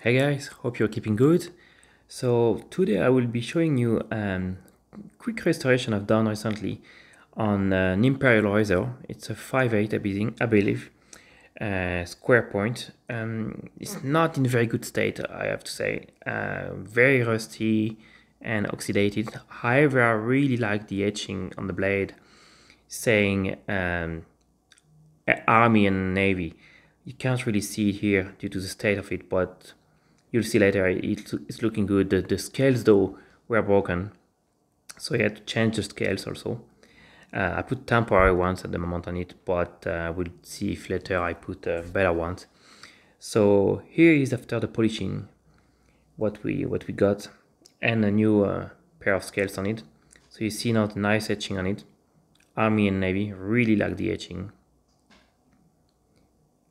Hey guys, hope you're keeping good. So today I will be showing you quick restoration I've done recently on an Imperial razor. It's a 5.8 I believe, square point. It's not in very good state, I have to say. Very rusty and oxidated. However, I really like the etching on the blade saying Army and Navy. You can't really see it here due to the state of it, but you'll see later it's looking good. The scales though were broken, so I had to change the scales also. I put temporary ones at the moment on it, but we'll see if later I put better ones. So here is after the polishing what we got, and a new pair of scales on it. So you see now the nice etching on it. Army and Navy, really like the etching.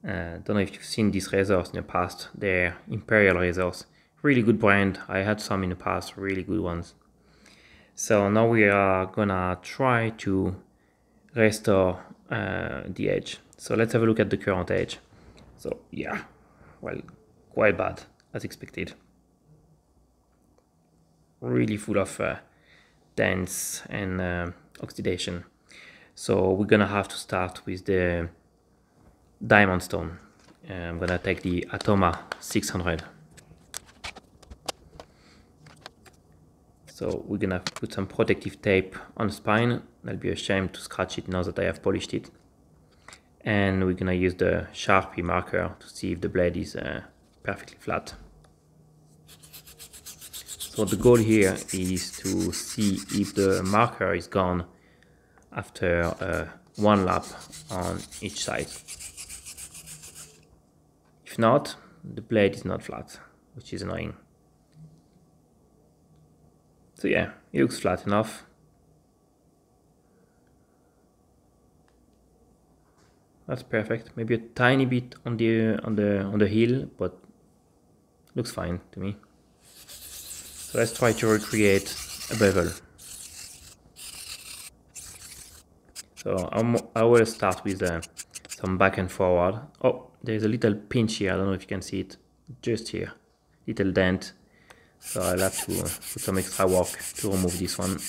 Don't know if you've seen these razors in the past. They're Imperial razors, really good brand. I had some in the past, really good ones. So now we are gonna try to restore the edge. So let's have a look at the current edge. So yeah, well, quite bad as expected. Really full of dents and oxidation. So we're gonna have to start with the diamond stone. I'm gonna take the Atoma 600. So we're gonna put some protective tape on the spine. That'll be a shame to scratch it now that I have polished it. And we're gonna use the Sharpie marker to see if the blade is perfectly flat. So the goal here is to see if the marker is gone after one lap on each side. If not, the blade is not flat, which is annoying. So yeah, it looks flat enough. That's perfect. Maybe a tiny bit on the heel, but looks fine to me. So let's try to recreate a bevel. So I will start with some back and forward. Oh, there's a little pinch here. I don't know if you can see it, just here, little dent. So I'll have to put some extra work to remove this one.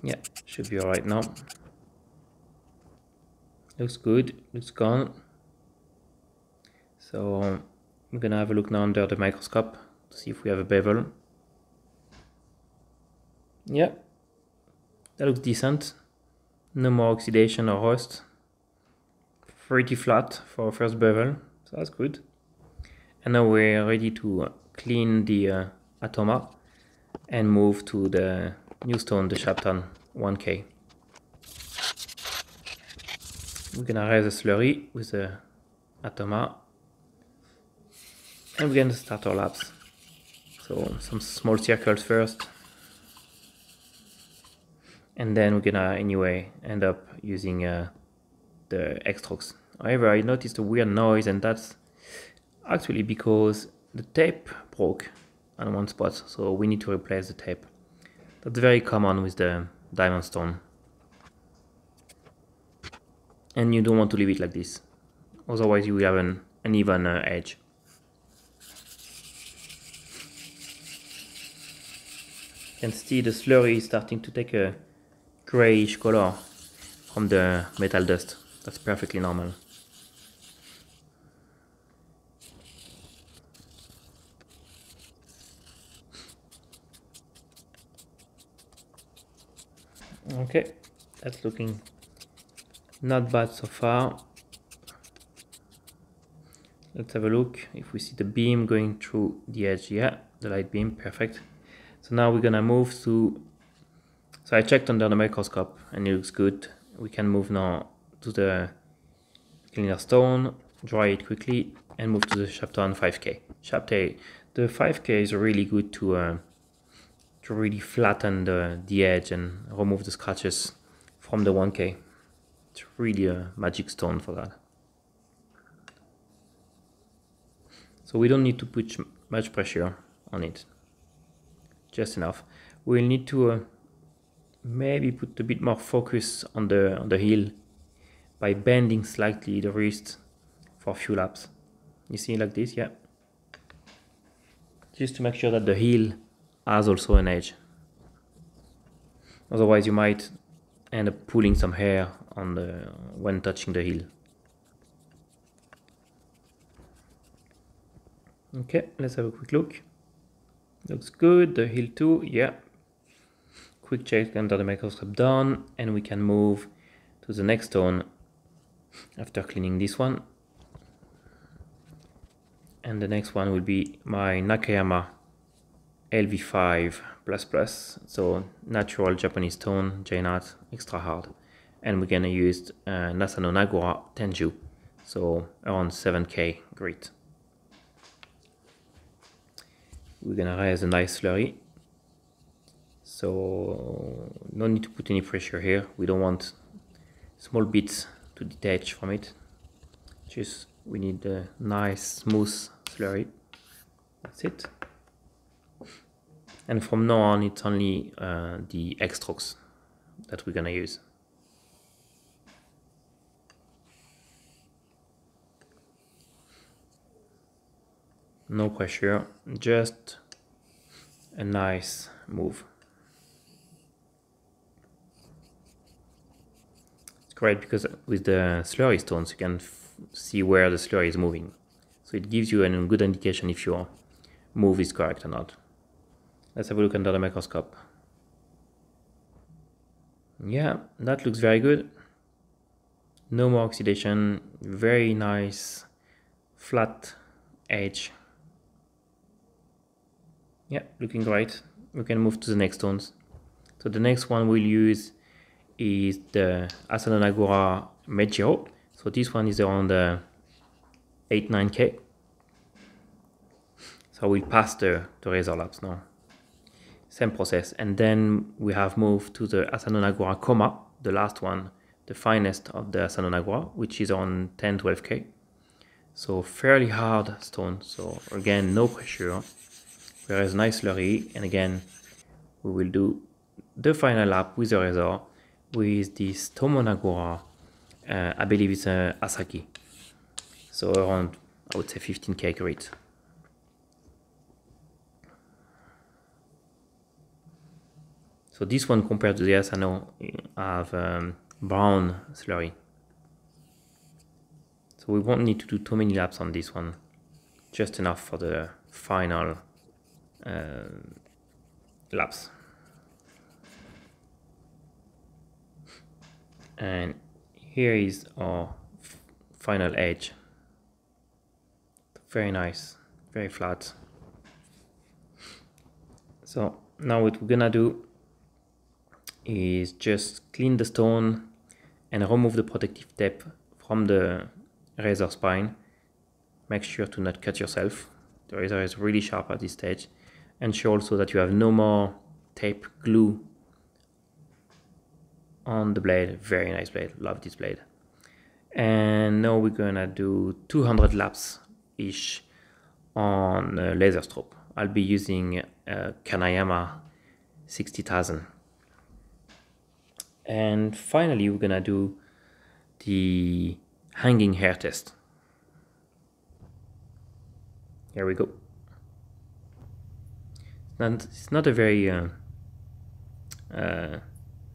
Yeah, should be alright now. Looks good, looks gone. So I'm gonna have a look now under the microscope to see if we have a bevel. Yeah, that looks decent. No more oxidation or rust. Pretty flat for a first bevel, so that's good. And now we're ready to clean the Atoma and move to the new stone, the shapton 1K. We're gonna raise a slurry with the Atoma and we're gonna start our laps. So some small circles first, and then we're gonna anyway end up using the X-strokes. However, I noticed a weird noise, and that's actually because the tape broke on one spot, so we need to replace the tape. That's very common with the diamond stone. And you don't want to leave it like this, otherwise you will have an uneven edge. You can see the slurry is starting to take a grayish color from the metal dust. That's perfectly normal. Okay, that's looking not bad so far. Let's have a look if we see the beam going through the edge. Yeah, the light beam, perfect. So now we're gonna move to, so I checked under the microscope and it looks good. We can move now to the cleaner stone, dry it quickly, and move to the shapton 5K. The 5K is really good to really flatten the edge and remove the scratches from the 1K. It's really a magic stone for that. So we don't need to put much pressure on it, just enough. We'll need to maybe put a bit more focus on the heel by bending slightly the wrist for a few laps. You see, like this, yeah. Just to make sure that the heel has also an edge. Otherwise you might end up pulling some hair on when touching the heel. Okay, let's have a quick look. Looks good. The heel too, yeah. Quick check under the microscope done, and we can move to the next stone after cleaning this one. And the next one will be my Nakayama Lv5++, so natural Japanese stone, JNAT, extra hard. And we're gonna use Nasano Nagura Tenju, so around 7K grit. We're gonna raise a nice slurry. So no need to put any pressure here. We don't want small bits to detach from it. Just we need a nice smooth slurry. That's it. And from now on, it's only the X strokes that we're gonna use. No pressure, just a nice move. It's great because with the slurry stones you can see where the slurry is moving. So it gives you a good indication if your move is correct or not. Let's have a look under the microscope. Yeah, that looks very good. No more oxidation, very nice flat edge. Yeah, looking great. We can move to the next stones. So the next one we'll use is the Asano Nagura Mejiro. So this one is around 8-9K. So we'll pass the razor laps now. Same process. And then we have moved to the Asano Nagura Koma, the last one, the finest of the Asano Nagura, which is on 10-12K. So fairly hard stone. So again, no pressure. Whereas nice slurry, and again we will do the final lap with the razor with this Tomonagura, I believe it's a Asaki, so around, I would say 15K grit. So this one compared to the Asano have brown slurry, so we won't need to do too many laps on this one, just enough for the final laps. And here is our final edge. Very nice, very flat. So now what we're gonna do is just clean the stone and remove the protective tape from the razor spine. Make sure to not cut yourself. The razor is really sharp at this stage. Ensure also that you have no more tape glue on the blade. Very nice blade, love this blade. And now we're gonna do 200 laps ish on laser strobe. I'll be using Kanayama 60,000. And finally we're gonna do the hanging hair test. Here we go. And it's not a very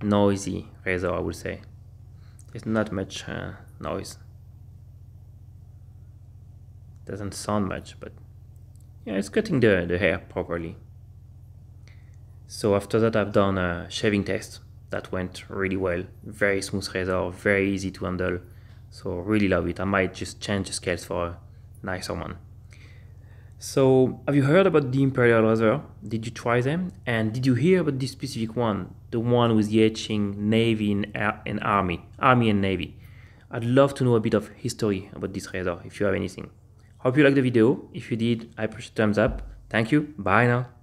noisy razor, I would say. There's not much noise. Doesn't sound much, but yeah, it's cutting the hair properly. So after that I've done a shaving test. That went really well. Very smooth razor, very easy to handle. So really love it. I might just change the scales for a nicer one. So have you heard about the Imperial razor? Did you try them? And did you hear about this specific one? The one with the etching Navy and Army and Navy. I'd love to know a bit of history about this razor if you have anything. Hope you liked the video. If you did, I appreciate a thumbs up. Thank you. Bye now.